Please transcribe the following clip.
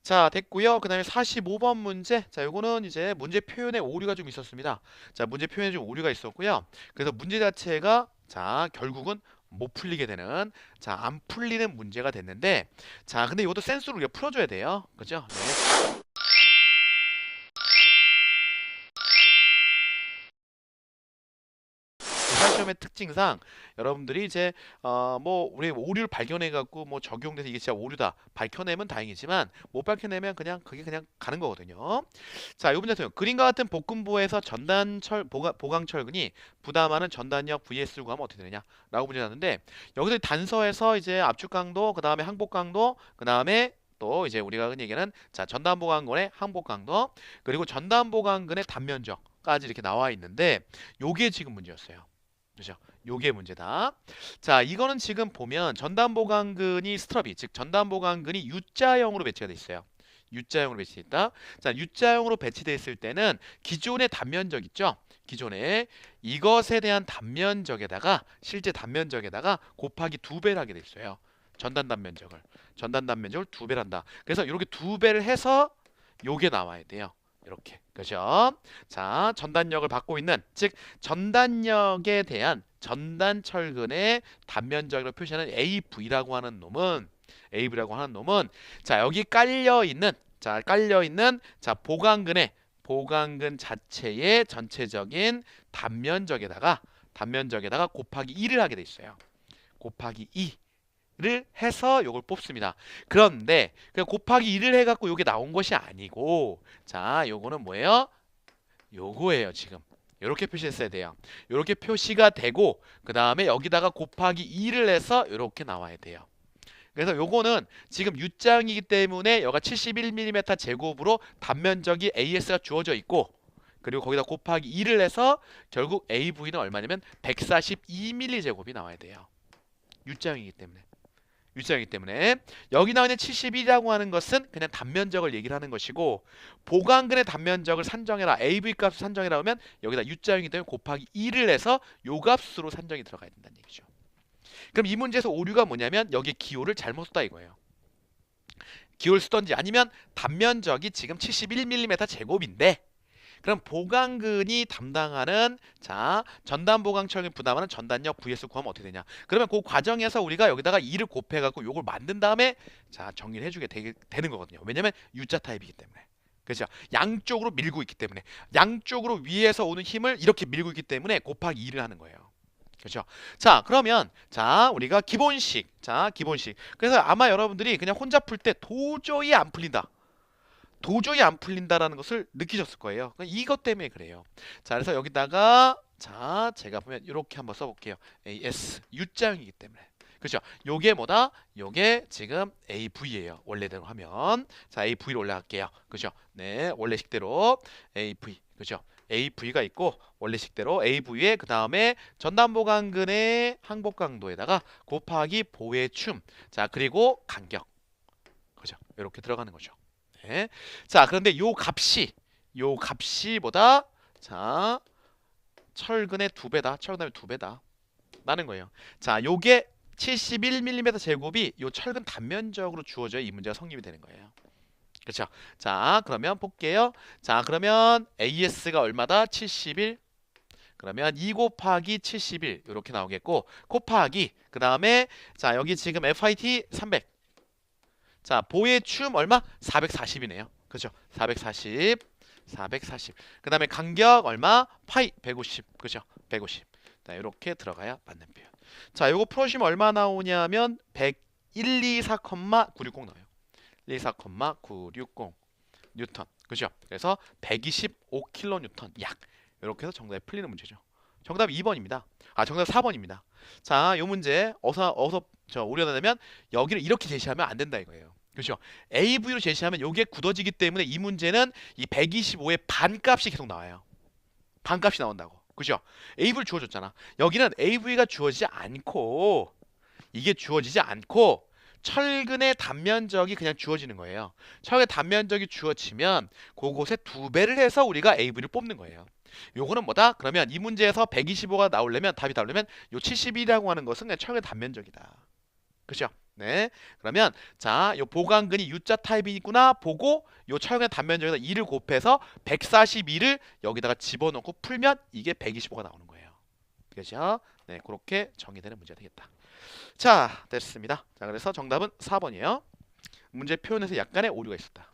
자, 됐고요. 그 다음에 45번 문제. 자, 요거는 이제 문제 표현에 오류가 좀 있었습니다. 자, 문제 표현에 좀 오류가 있었고요. 그래서 문제 자체가 자, 결국은 못 풀리게 되는 자, 안 풀리는 문제가 됐는데 자, 근데 이것도 센스로 우리가 풀어줘야 돼요. 그죠? 네. 시험의 특징상 여러분들이 이제 뭐 우리 오류를 발견해 갖고 뭐 적용돼서 이게 진짜 오류다 밝혀내면 다행이지만 못 밝혀내면 그냥 그게 그냥 가는 거거든요. 자, 이 문제 같은 경우 그림과 같은 볶음부에서 전단철 보강철근이 부담하는 전단력 vs를 구하면 어떻게 되느냐라고 문제 났는데 여기서 단서에서 이제 압축 강도 그다음에 항복 강도 그다음에 또 이제 우리가 흔히 얘기하는 자 전단 보강근의 항복 강도 그리고 전단 보강근의 단면적까지 이렇게 나와 있는데 요게 지금 문제였어요. 그죠? 요게 문제다. 자, 이거는 지금 보면 전단보강근이 스트럽이, 즉 전단보강근이 U자형으로 배치가 돼 있어요. U자형으로 배치돼 있다. 자, U자형으로 배치돼 있을 때는 기존의 단면적 있죠? 기존에 이것에 대한 단면적에다가 실제 단면적에다가 곱하기 2배를 하게 돼 있어요. 전단 단면적을 2배를 한다. 그래서 이렇게 2배를 해서 요게 나와야 돼요. 이렇게. 그죠? 자, 전단력을 받고 있는 즉 전단력에 대한 전단 철근의 단면적으로 표시하는 AV라고 하는 놈은 자, 여기 깔려 있는 자, 보강근 자체의 전체적인 단면적에다가 곱하기 2를 하게 돼 있어요. 곱하기 2를 해서 요걸 뽑습니다. 그런데 그냥 곱하기 2를 해갖고 요게 나온 것이 아니고 자 요거는 뭐예요? 요거예요 지금. 이렇게 표시했어야 돼요. 이렇게 표시가 되고 그 다음에 여기다가 곱하기 2를 해서 이렇게 나와야 돼요. 그래서 요거는 지금 U장이기 때문에 여가 71mm 제곱으로 단면적이 AS가 주어져 있고 그리고 거기다 곱하기 2를 해서 결국 AV는 얼마냐면 142mm 제곱이 나와야 돼요. U장이기 때문에. U자이기 때문에 여기 나오는 71이라고 하는 것은 그냥 단면적을 얘기를 하는 것이고 보강근의 단면적을 산정해라 AV 값을 산정해라 하면 여기다 U자이기 때문에 곱하기 2를 해서 요 값으로 산정이 들어가야 된다는 얘기죠. 그럼 이 문제에서 오류가 뭐냐면 여기 기호를 잘못 썼다 이거예요. 기호를 쓰던지 아니면 단면적이 지금 71mm 제곱인데 그럼 보강근이 담당하는 자 전단 보강철이 부담하는 전단력 vs 구하면 어떻게 되냐? 그러면 그 과정에서 우리가 여기다가 2를 곱해갖고 요걸 만든 다음에 자 정리를 해주게 되는 거거든요. 왜냐면 U자 타입이기 때문에. 그렇죠? 양쪽으로 밀고 있기 때문에 양쪽으로 위에서 오는 힘을 이렇게 밀고 있기 때문에 곱하기 2를 하는 거예요. 그렇죠? 자, 그러면 자, 우리가 기본식. 자, 기본식. 그래서 아마 여러분들이 그냥 혼자 풀 때 도저히 안 풀린다라는 것을 느끼셨을 거예요. 이것 때문에 그래요. 자, 그래서 여기다가 자, 제가 보면 이렇게 한번 써볼게요. AS U자형이기 때문에. 그렇죠? 요게 뭐다? 요게 지금 AV예요. 원래대로 하면. 자, AV로 올라갈게요. 그렇죠? 네, 원래식대로 AV. 그렇죠? AV가 있고 원래식대로 AV에 그 다음에 전단보강근의 항복 강도에다가 곱하기 보해춤. 자, 그리고 간격. 그죠? 이렇게 들어가는 거죠. 네. 자, 그런데 요 값이 뭐다? 자, 철근의 2배다. 철근의 2배다. 라는 거예요. 자, 요게 71mm 제곱이 요 철근 단면적으로 주어져야 이 문제가 성립이 되는 거예요. 그렇죠? 자, 그러면 볼게요. 자, 그러면 AS가 얼마다? 71. 그러면 2 곱하기 71 이렇게 나오겠고 곱하기 그 다음에 자 여기 지금 FIT 300 자, 보의 춤 얼마? 440이네요. 그죠? 440. 그 다음에 간격 얼마? 파이 150. 그죠? 150. 자, 이렇게 들어가야 맞는 표현. 자, 요거 풀어주시면 얼마 나오냐면 124,960 나와요. 124,960 뉴턴. 그죠? 그래서 125kN 약. 이렇게 해서 정답이 풀리는 문제죠. 정답 2번입니다. 아, 정답 4번입니다. 자, 요 문제 어서 저 오려내면 여기를 이렇게 제시하면 안 된다 이거예요. 그렇죠? AV로 제시하면 요게 굳어지기 때문에 이 문제는 이 125의 반값이 계속 나와요. 반값이 나온다고. 그죠? AV를 주어줬잖아. 여기는 AV가 주어지지 않고 철근의 단면적이 그냥 주어지는 거예요. 철근의 단면적이 주어지면 그곳에 2배를 해서 우리가 AV를 뽑는 거예요. 요거는 뭐다? 그러면 이 문제에서 125가 나오려면 답이 나오려면 요 71이라고 하는 것은 그냥 철근의 단면적이다. 그죠? 네. 그러면 자, 요 보강근이 U자 타입이구나 보고 요 차용의 단면적에다 2를 곱해서 142를 여기다가 집어넣고 풀면 이게 125가 나오는 거예요. 그렇죠? 네, 그렇게 정의되는 문제가 되겠다. 자, 됐습니다. 자, 그래서 정답은 4번이에요. 문제 표현에서 약간의 오류가 있었다.